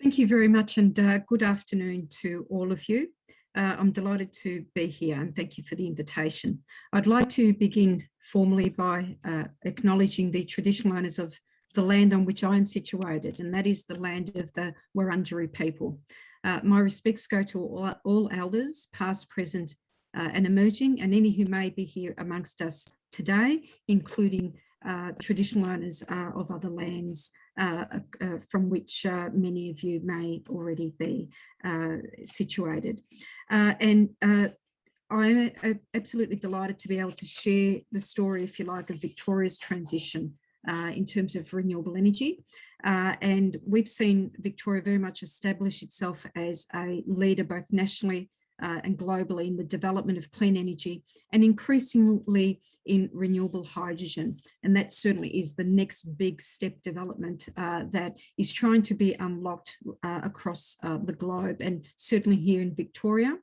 Thank you very much, and good afternoon to all of you. I'm delighted to be here and thank you for the invitation. I'd like to begin formally by acknowledging the traditional owners of the land on which I am situated, and that is the land of the Wurundjeri people. My respects go to all elders, past, present and emerging, and any who may be here amongst us today, including traditional owners of other lands from which many of you may already be situated. I'm absolutely delighted to be able to share the story, if you like, of Victoria's transition in terms of renewable energy. And we've seen Victoria very much establish itself as a leader both nationally and globally in the development of clean energy and increasingly in renewable hydrogen. And that certainly is the next big step development that is trying to be unlocked across the globe. And certainly here in Victoria,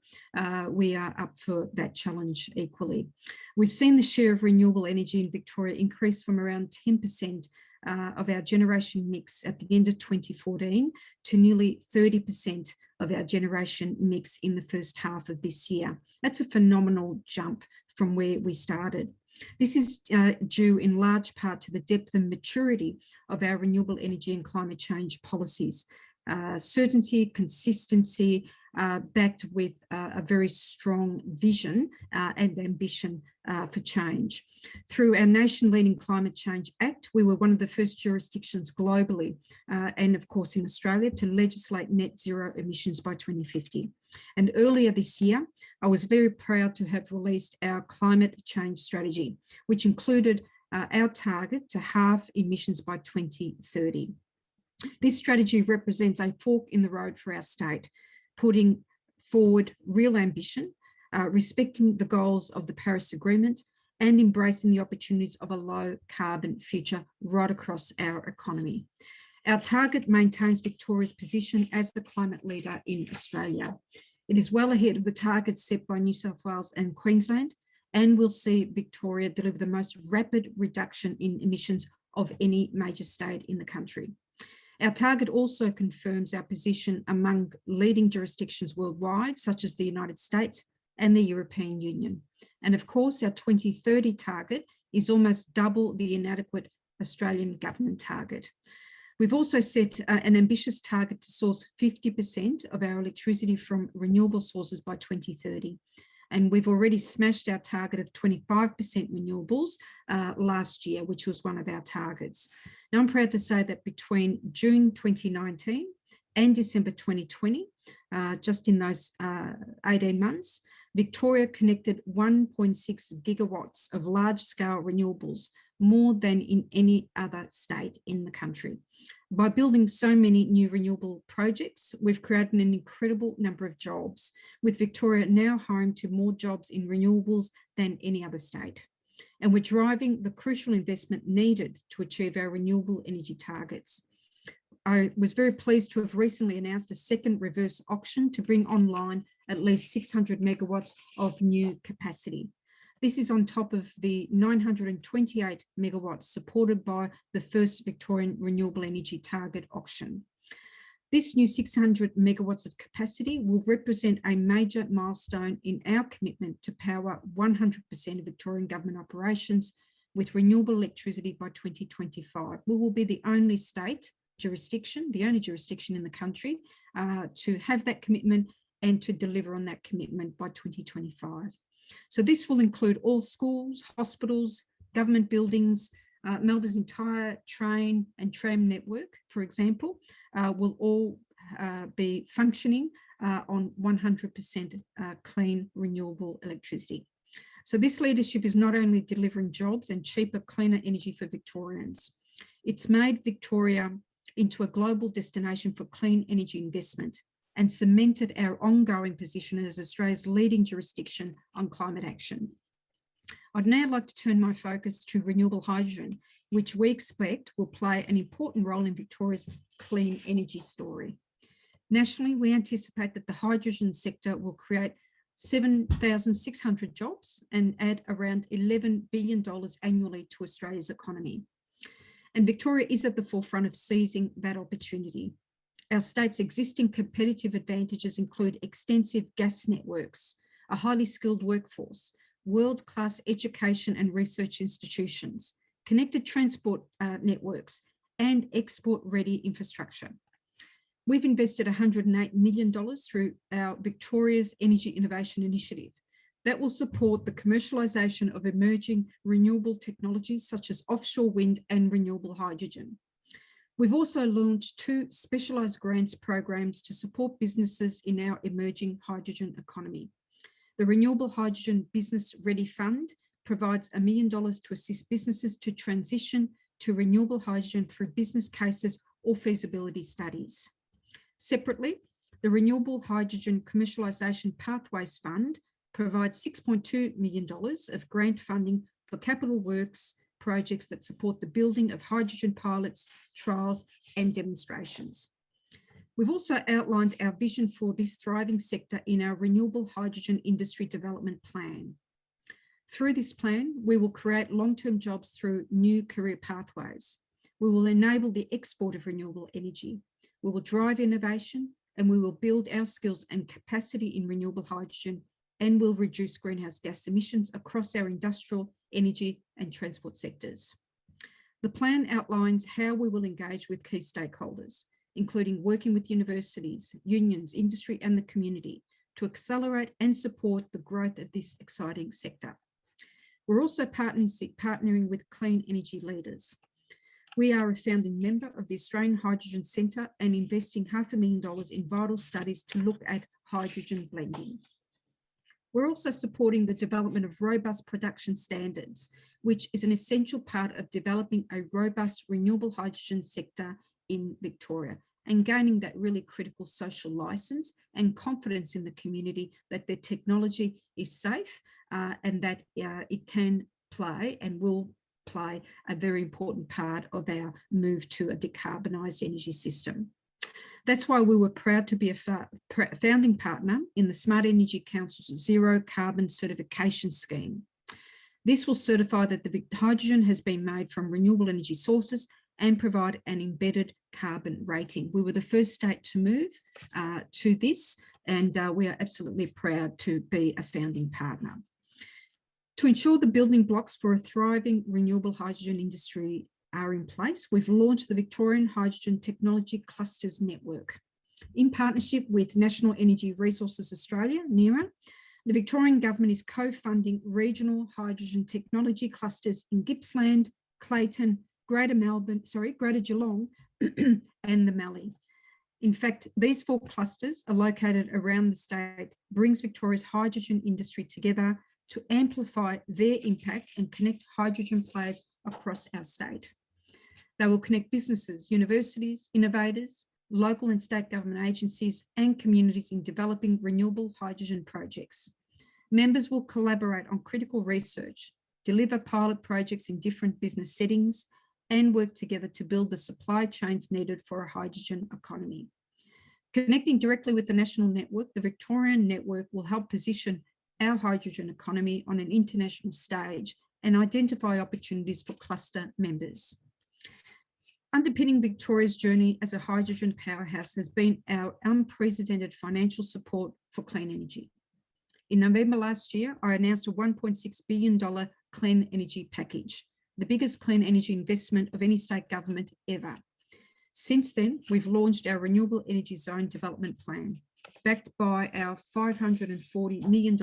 we are up for that challenge equally. We've seen the share of renewable energy in Victoria increase from around 10% of our generation mix at the end of 2014 to nearly 30% of our generation mix in the first half of this year. That's a phenomenal jump from where we started. This is due in large part to the depth and maturity of our renewable energy and climate change policies. Certainty, consistency, backed with a very strong vision and ambition for change. Through our nation-leading Climate Change Act, we were one of the first jurisdictions globally and of course in Australia to legislate net zero emissions by 2050. And earlier this year, I was very proud to have released our climate change strategy, which included our target to halve emissions by 2030. This strategy represents a fork in the road for our state, putting forward real ambition, respecting the goals of the Paris Agreement and embracing the opportunities of a low carbon future right across our economy. Our target maintains Victoria's position as the climate leader in Australia. It is well ahead of the targets set by New South Wales and Queensland, and will see Victoria deliver the most rapid reduction in emissions of any major state in the country. Our target also confirms our position among leading jurisdictions worldwide, such as the United States and the European Union. And of course, our 2030 target is almost double the inadequate Australian government target. We've also set an ambitious target to source 50% of our electricity from renewable sources by 2030. And we've already smashed our target of 25% renewables last year, which was one of our targets. Now, I'm proud to say that between June 2019 and December 2020, just in those 18 months, Victoria connected 1.6 gigawatts of large-scale renewables, more than in any other state in the country. By building so many new renewable projects, we've created an incredible number of jobs, with Victoria now home to more jobs in renewables than any other state. And we're driving the crucial investment needed to achieve our renewable energy targets. I was very pleased to have recently announced a second reverse auction to bring online at least 600 megawatts of new capacity. This is on top of the 928 megawatts supported by the first Victorian Renewable Energy Target auction. This new 600 megawatts of capacity will represent a major milestone in our commitment to power 100% of Victorian government operations with renewable electricity by 2025. We will be the only state jurisdiction, the only jurisdiction in the country to have that commitment and to deliver on that commitment by 2025. So this will include all schools, hospitals, government buildings, Melbourne's entire train and tram network, for example, will all be functioning on 100% clean renewable electricity. So this leadership is not only delivering jobs and cheaper, cleaner energy for Victorians, it's made Victoria into a global destination for clean energy investment and cemented our ongoing position as Australia's leading jurisdiction on climate action. I'd now like to turn my focus to renewable hydrogen, which we expect will play an important role in Victoria's clean energy story. Nationally, we anticipate that the hydrogen sector will create 7,600 jobs and add around $11 billion annually to Australia's economy. And Victoria is at the forefront of seizing that opportunity. Our state's existing competitive advantages include extensive gas networks, a highly skilled workforce, world-class education and research institutions, connected transport networks, and export-ready infrastructure. We've invested $108 million through our Victoria's Energy Innovation Initiative that will support the commercialisation of emerging renewable technologies such as offshore wind and renewable hydrogen. We've also launched 2 specialised grants programs to support businesses in our emerging hydrogen economy. The Renewable Hydrogen Business Ready Fund provides $1 million to assist businesses to transition to renewable hydrogen through business cases or feasibility studies. Separately, the Renewable Hydrogen Commercialisation Pathways Fund provides $6.2 million of grant funding for capital works projects that support the building of hydrogen pilots, trials, and demonstrations. We've also outlined our vision for this thriving sector in our Renewable Hydrogen Industry Development Plan. Through this plan, we will create long-term jobs through new career pathways. We will enable the export of renewable energy. We will drive innovation, and we will build our skills and capacity in renewable hydrogen, and will reduce greenhouse gas emissions across our industrial, energy, and transport sectors. The plan outlines how we will engage with key stakeholders, including working with universities, unions, industry, and the community to accelerate and support the growth of this exciting sector. We're also partnering with clean energy leaders. We are a founding member of the Australian Hydrogen Centre and investing $500,000 in vital studies to look at hydrogen blending. We're also supporting the development of robust production standards, which is an essential part of developing a robust renewable hydrogen sector in Victoria and gaining that really critical social licence and confidence in the community that their technology is safe and that it can play and will play a very important part of our move to a decarbonised energy system. That's why we were proud to be a founding partner in the Smart Energy Council's Zero Carbon Certification Scheme. This will certify that the hydrogen has been made from renewable energy sources and provide an embedded carbon rating. We were the first state to move to this, and we are absolutely proud to be a founding partner. To ensure the building blocks for a thriving renewable hydrogen industry are in place, we've launched the Victorian Hydrogen Technology Clusters Network. In partnership with National Energy Resources Australia, NERA, the Victorian Government is co-funding regional hydrogen technology clusters in Gippsland, Clayton, Greater Geelong, and the Mallee. In fact, these 4 clusters are located around the state, brings Victoria's hydrogen industry together to amplify their impact and connect hydrogen players across our state. They will connect businesses, universities, innovators, local and state government agencies, and communities in developing renewable hydrogen projects. Members will collaborate on critical research, deliver pilot projects in different business settings, and work together to build the supply chains needed for a hydrogen economy. Connecting directly with the national network, the Victorian network will help position our hydrogen economy on an international stage and identify opportunities for cluster members. Underpinning Victoria's journey as a hydrogen powerhouse has been our unprecedented financial support for clean energy. In November last year, I announced a $1.6 billion clean energy package, the biggest clean energy investment of any state government ever. Since then, we've launched our Renewable Energy Zone Development Plan, backed by our $540 million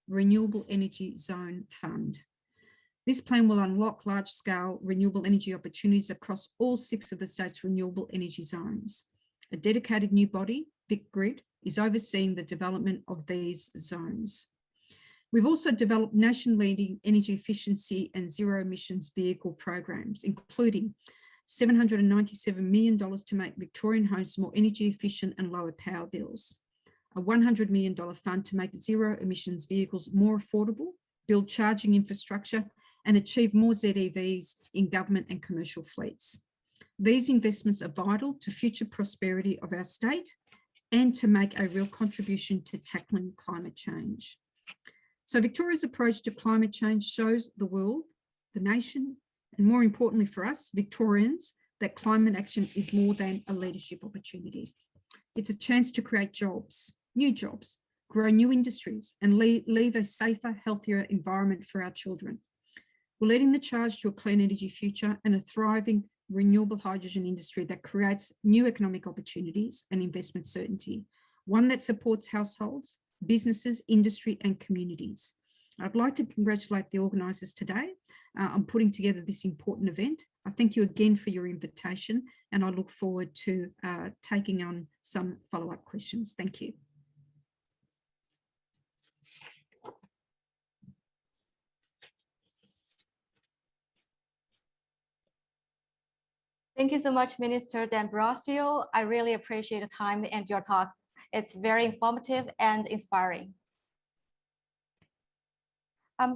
Renewable Energy Zone Fund. This plan will unlock large-scale renewable energy opportunities across all 6 of the state's renewable energy zones. A dedicated new body, VicGrid, is overseeing the development of these zones. We've also developed nation-leading energy efficiency and zero emissions vehicle programs, including $797 million to make Victorian homes more energy efficient and lower power bills, a $100 million fund to make zero emissions vehicles more affordable, build charging infrastructure, and achieve more ZEVs in government and commercial fleets. These investments are vital to future prosperity of our state and to make a real contribution to tackling climate change. So Victoria's approach to climate change shows the world, the nation, and more importantly for us, Victorians, that climate action is more than a leadership opportunity. It's a chance to create jobs, new jobs, grow new industries, and leave a safer, healthier environment for our children. We're leading the charge to a clean energy future and a thriving renewable hydrogen industry that creates new economic opportunities and investment certainty, one that supports households, businesses, industry, and communities. I'd like to congratulate the organisers today on putting together this important event. I thank you again for your invitation, and I look forward to taking on some follow-up questions. Thank you. Thank you so much, Minister D'Ambrosio. I really appreciate the time and your talk. It's very informative and inspiring.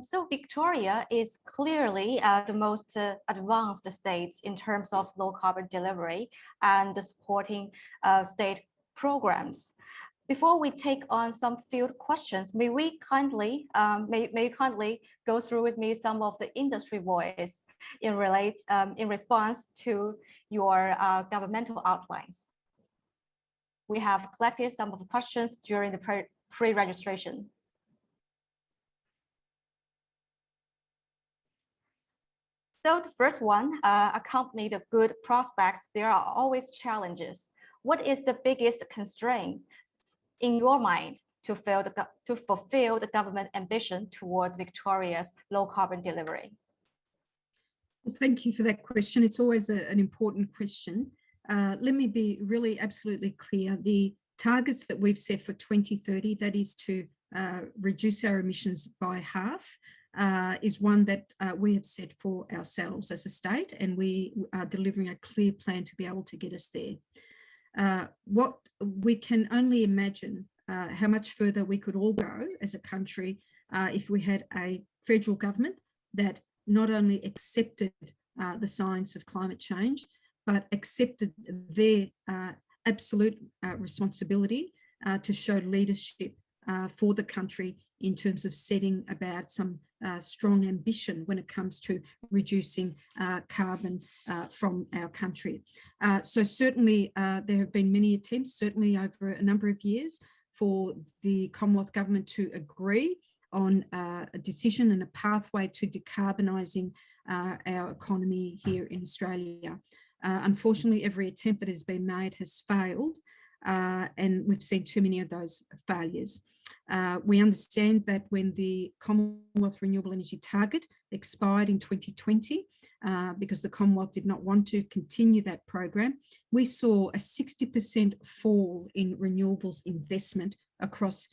So Victoria is clearly the most advanced states in terms of low carbon delivery and the supporting state programs. Before we take on some field questions, may you kindly go through with me some of the industry voice in response to your governmental outlines. We have collected some of the questions during the pre-registration. So the first one, accompany the good prospects, there are always challenges. What is the biggest constraint in your mind to fulfill the government ambition towards Victoria's low carbon delivery? Well, thank you for that question. It's always an important question. Let me be really absolutely clear. The targets that we've set for 2030, that is to reduce our emissions by half, is one that we have set for ourselves as a state, and we are delivering a clear plan to be able to get us there. What we can only imagine how much further we could all go as a country if we had a federal government that not only accepted the science of climate change, but accepted their absolute responsibility to show leadership for the country in terms of setting about some strong ambition when it comes to reducing carbon from our country. So certainly there have been many attempts, certainly over a number of years, for the Commonwealth Government to agree on a decision and a pathway to decarbonising our economy here in Australia. Unfortunately, every attempt that has been made has failed, and we've seen too many of those failures. We understand that when the Commonwealth Renewable Energy Target expired in 2020, because the Commonwealth did not want to continue that program, we saw a 60% fall in renewables investment across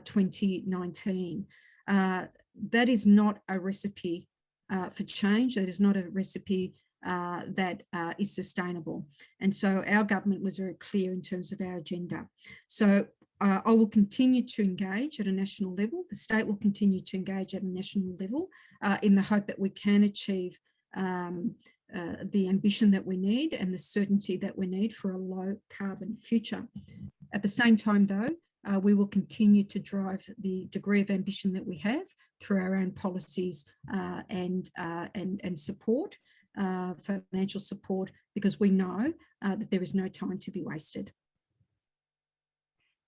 2019. That is not a recipe for change. That is not a recipe that is sustainable. And so our government was very clear in terms of our agenda. So I will continue to engage at a national level. The state will continue to engage at a national level in the hope that we can achieve the ambition that we need and the certainty that we need for a low carbon future. At the same time, though, we will continue to drive the degree of ambition that we have through our own policies and support, financial support, because we know that there is no time to be wasted.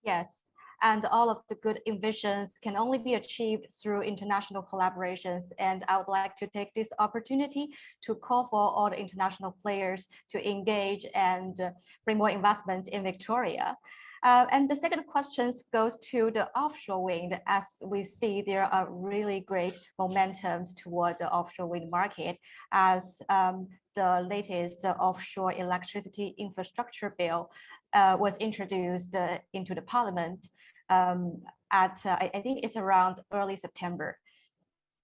Yes, and all of the good ambitions can only be achieved through international collaborations. And I would like to take this opportunity to call for all the international players to engage and bring more investments in Victoria. And the second question goes to the offshore wind. As we see, there are really great momentums toward the offshore wind market as the latest offshore electricity infrastructure bill was introduced into the parliament I think it's around early September.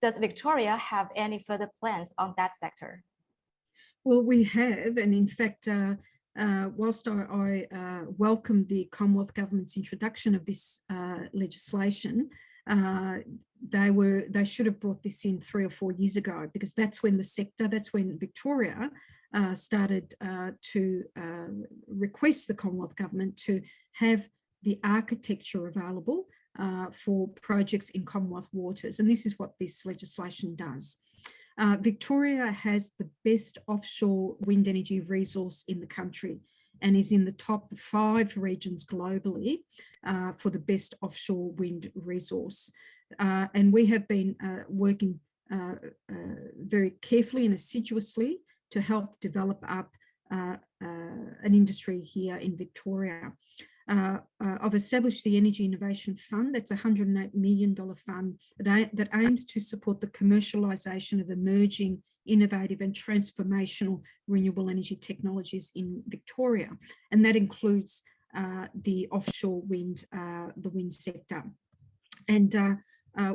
Does Victoria have any further plans on that sector? Well, we have, and in fact, whilst I welcome the Commonwealth Government's introduction of this legislation, they should have brought this in 3 or 4 years ago, because that's when the sector, that's when Victoria started to request the Commonwealth Government to have the architecture available for projects in Commonwealth waters. And this is what this legislation does. Victoria has the best offshore wind energy resource in the country and is in the top 5 regions globally for the best offshore wind resource. And we have been working very carefully and assiduously to help develop up an industry here in Victoria. I've established the Energy Innovation Fund. That's a $108 million fund that aims to support the commercialisation of emerging, innovative and transformational renewable energy technologies in Victoria. And that includes the offshore wind, the wind sector. And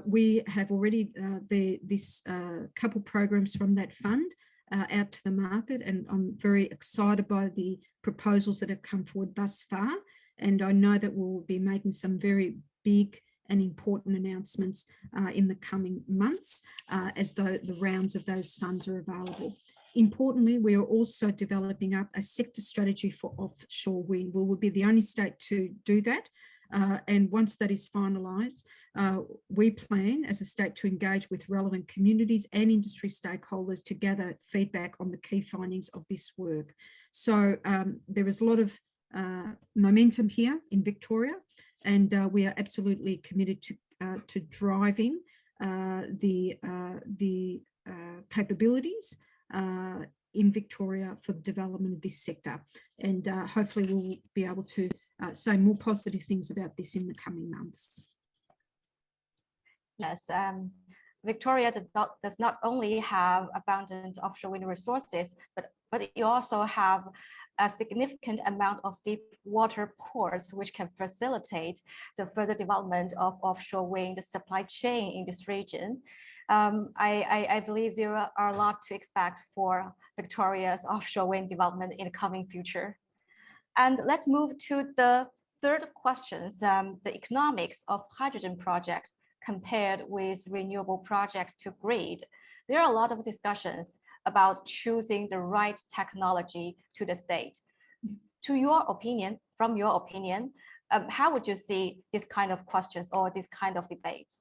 we have already this couple programs from that fund out to the market, and I'm very excited by the proposals that have come forward thus far. And I know that we'll be making some very big and important announcements in the coming months as the rounds of those funds are available. Importantly, we are also developing up a sector strategy for offshore wind. We will be the only state to do that. And once that is finalised, we plan as a state to engage with relevant communities and industry stakeholders to gather feedback on the key findings of this work. So there is a lot of momentum here in Victoria, and we are absolutely committed to driving the capabilities in Victoria for the development of this sector. And hopefully we'll be able to say more positive things about this in the coming months. Yes, Victoria does not only have abundant offshore wind resources, but you also have a significant amount of deep water ports, which can facilitate the further development of offshore wind supply chain in this region. I believe there are a lot to expect for Victoria's offshore wind development in the coming future. And let's move to the third question, the economics of hydrogen project compared with renewable project to grid. There are a lot of discussions about choosing the right technology to the state. From your opinion, how would you see this kind of questions or this kind of debates?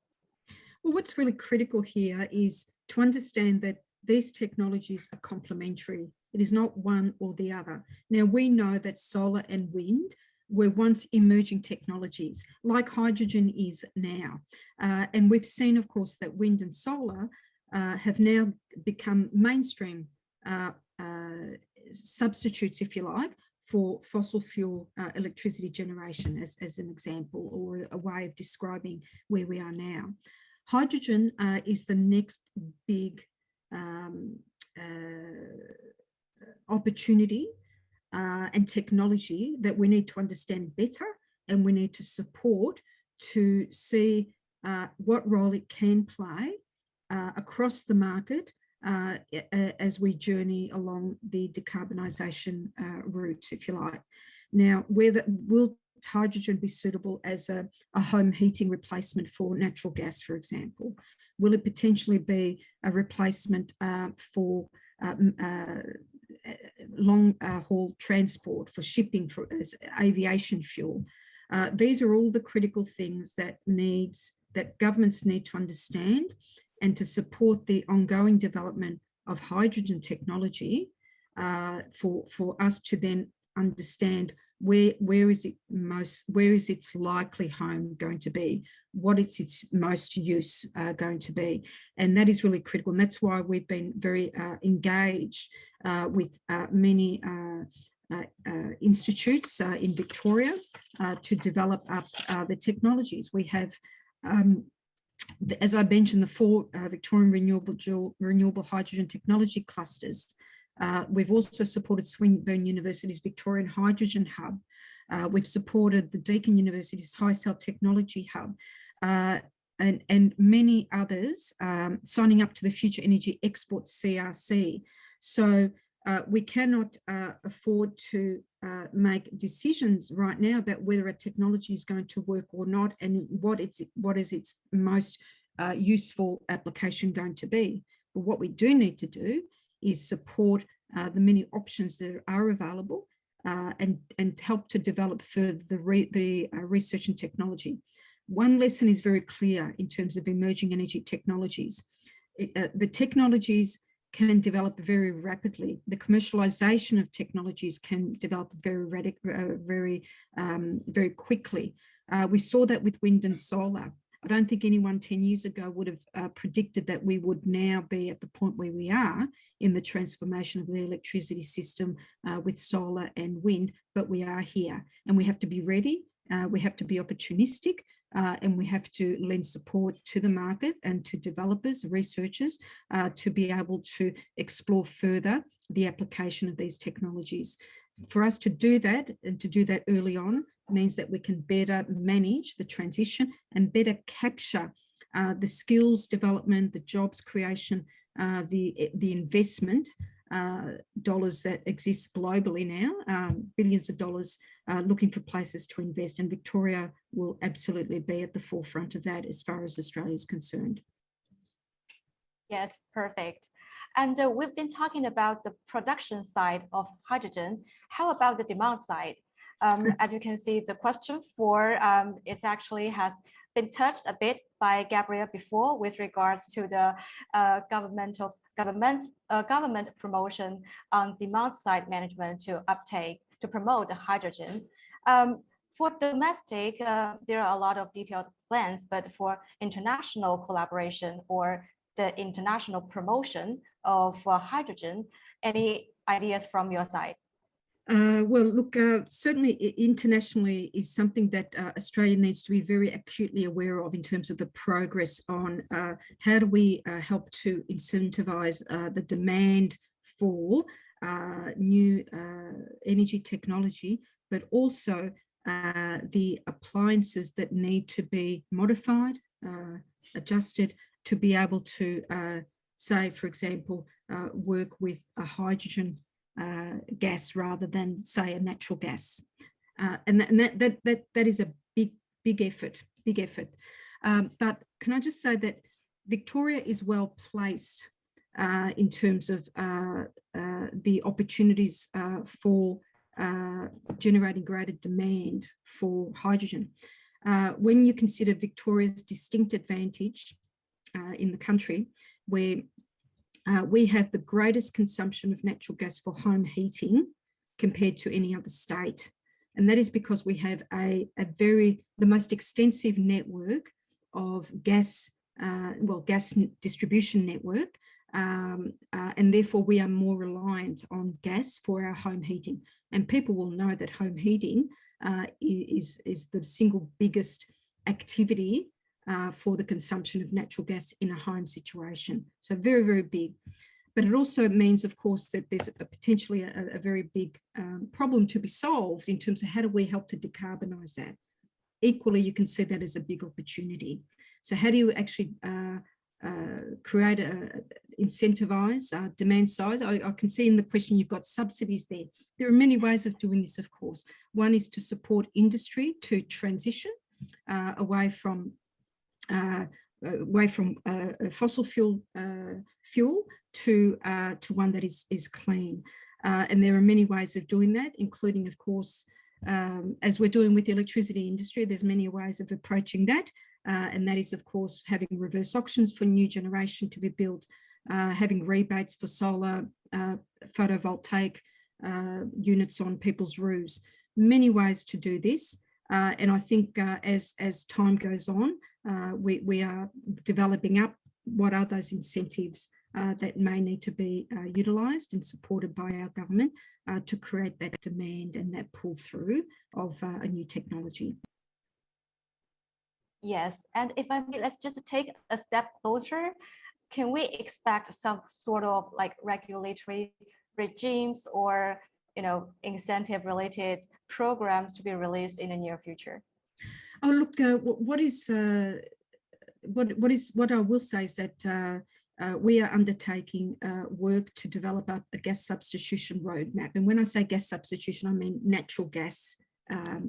Well, what's really critical here is to understand that these technologies are complementary. It is not one or the other. Now, we know that solar and wind were once emerging technologies, like hydrogen is now. And we've seen, of course, that wind and solar have now become mainstream substitutes, if you like, for fossil fuel electricity generation, as an example, or a way of describing where we are now. Hydrogen is the next big opportunity and technology that we need to understand better, and we need to support to see what role it can play across the market as we journey along the decarbonisation route, if you like. Now, will hydrogen be suitable as a home heating replacement for natural gas, for example? Will it potentially be a replacement for long haul transport, for shipping, as aviation fuel? These are all the critical things that governments need to understand, and to support the ongoing development of hydrogen technology for us to then understand where is its likely home going to be, what is its most use going to be. And that is really critical, and that's why we've been very engaged with many institutes in Victoria to develop up the technologies. We have as I mentioned, the 4 Victorian renewable hydrogen technology clusters. We've also supported Swinburne University's Victorian Hydrogen Hub. We've supported the Deakin University's High Cell Technology Hub, and many others signing up to the Future Energy Export CRC. So we cannot afford to make decisions right now about whether a technology is going to work or not, and what is its most useful application going to be. But what we do need to do is support the many options that are available and help to develop further the research and technology. One lesson is very clear in terms of emerging energy technologies. the technologies can develop very rapidly. The commercialization of technologies can develop very quickly. We saw that with wind and solar. I don't think anyone 10 years ago would have predicted that we would now be at the point where we are in the transformation of the electricity system with solar and wind, but we are here, and we have to be ready. We have to be opportunistic, and we have to lend support to the market and to developers, researchers, to be able to explore further the application of these technologies. For us to do that, and to do that early on, means that we can better manage the transition and better capture the skills development, the jobs creation, the investment dollars that exist globally now, billions of dollars looking for places to invest, and Victoria will absolutely be at the forefront of that as far as Australia is concerned. Yes, perfect. And we've been talking about the production side of hydrogen. How about the demand side? As you can see, the question 4 it actually has been touched a bit by Gabrielle before with regards to the government promotion on demand side management to promote the hydrogen. For domestic, there are a lot of detailed plans, but for international collaboration or the international promotion of hydrogen, any ideas from your side? Well, look, certainly internationally is something that Australia needs to be very acutely aware of in terms of the progress on how do we help to incentivize the demand for new energy technology, but also the appliances that need to be modified, adjusted to be able to, say, for example, work with a hydrogen gas rather than, say, a natural gas, and that is a big effort. But can I just say that Victoria is well placed in terms of the opportunities for generating greater demand for hydrogen. When you consider Victoria's distinct advantage in the country, where we have the greatest consumption of natural gas for home heating compared to any other state. And that is because we have the most extensive network of gas distribution network. And therefore we are more reliant on gas for our home heating. And people will know that home heating is the single biggest activity for the consumption of natural gas in a home situation. So very, very big. But it also means, of course, that there's potentially a very big problem to be solved in terms of how do we help to decarbonise that. Equally, you can see that as a big opportunity. So how do you actually create incentivize demand side? I can see in the question you've got subsidies there. There are many ways of doing this, of course. One is to support industry to transition away from fossil fuel to one that is clean. And there are many ways of doing that, including, of course, as we're doing with the electricity industry, there's many ways of approaching that. And that is, of course, having reverse auctions for new generation to be built, having rebates for solar photovoltaic units on people's roofs. Many ways to do this. And I think as time goes on, we are developing up what are those incentives that may need to be utilised and supported by our government to create that demand and that pull through of a new technology. Yes, and if I may, let's just take a step closer. Can we expect some sort of like regulatory regimes or incentive-related programs to be released in the near future? Oh, look, what I will say is that we are undertaking work to develop up a gas substitution roadmap. And when I say gas substitution, I mean natural gas,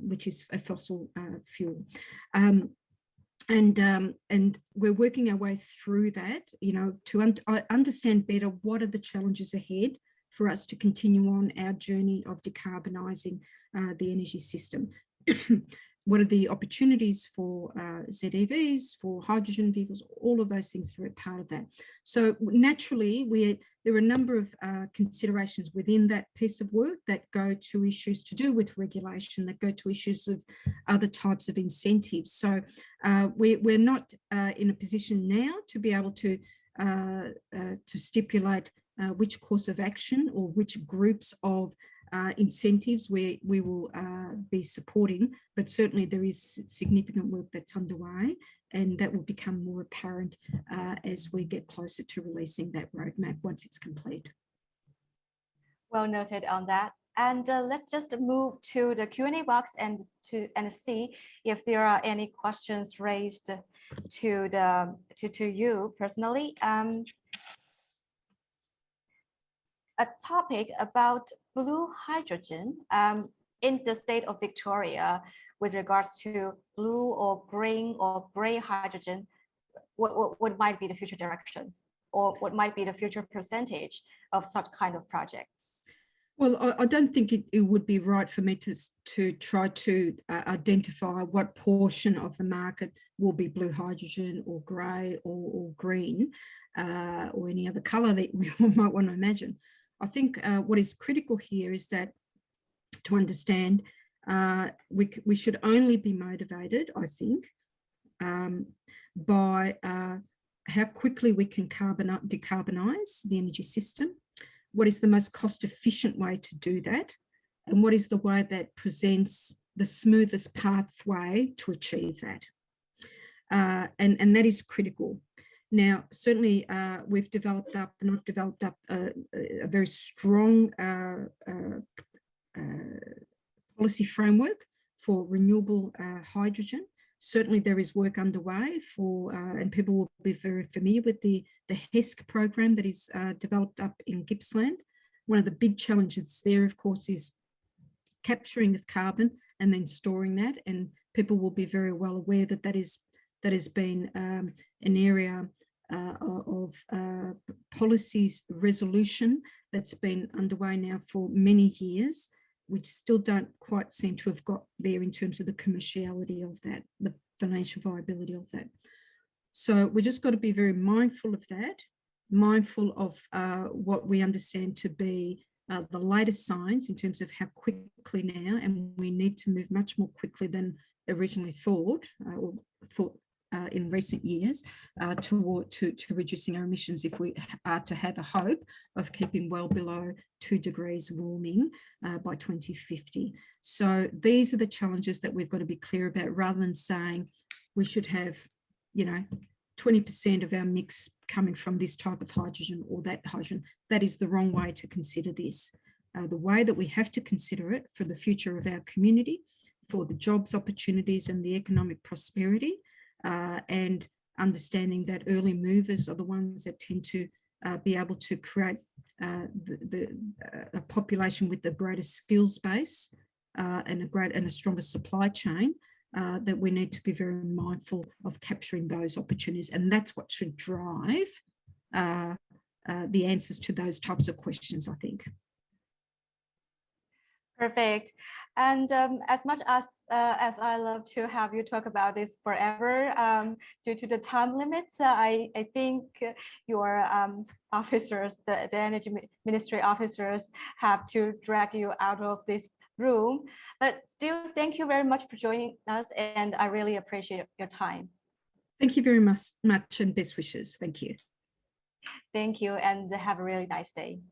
which is a fossil fuel. And we're working our way through that, to understand better what are the challenges ahead for us to continue on our journey of decarbonising the energy system. what are the opportunities for ZEVs, for hydrogen vehicles, all of those things are a part of that. So naturally, there are a number of considerations within that piece of work that go to issues to do with regulation, that go to issues of other types of incentives. So we're not in a position now to be able to stipulate which course of action or which groups of incentives we will be supporting, but certainly there is significant work that's underway, and that will become more apparent as we get closer to releasing that roadmap once it's complete. Well noted on that. And let's just move to the Q&A box and see if there are any questions raised to you personally. A topic about blue hydrogen in the state of Victoria with regards to blue or green or gray hydrogen. What might be the future directions, or what might be the future percentage of such kind of projects? Well, I don't think it would be right for me to try to identify what portion of the market will be blue hydrogen or grey or green or any other colour that we might want to imagine. I think what is critical here is that to understand we should only be motivated, I think, by how quickly we can decarbonise the energy system, what is the most cost efficient way to do that, and what is the way that presents the smoothest pathway to achieve that. And that is critical. Now, certainly we've developed up a very strong policy framework for renewable hydrogen. Certainly there is work underway for, and people will be very familiar with the 𝐻ESC program that is developed up in Gippsland. One of the big challenges there, of course, is capturing of carbon and then storing that. And people will be very well aware that that has been an area of policies resolution that's been underway now for many years, which still don't quite seem to have got there in terms of the commerciality of that, the financial viability of that. So we just got to be very mindful of that, mindful of what we understand to be the latest science in terms of how quickly now, and we need to move much more quickly than originally thought, in recent years to reducing our emissions if we are to have a hope of keeping well below 2 degrees warming by 2050. So these are the challenges that we've got to be clear about, rather than saying we should have, 20% of our mix coming from this type of hydrogen or that hydrogen. That is the wrong way to consider this. The way that we have to consider it for the future of our community, for the jobs opportunities and the economic prosperity, and understanding that early movers are the ones that tend to be able to create a population with the greatest skills base and a stronger supply chain, that we need to be very mindful of capturing those opportunities. And that's what should drive the answers to those types of questions, I think. Perfect. And as much as I love to have you talk about this forever, due to the time limits, I think your officers, the Energy Ministry officers, have to drag you out of this room. But still, thank you very much for joining us, and I really appreciate your time. Thank you very much, and best wishes. Thank you. Thank you, and have a really nice day.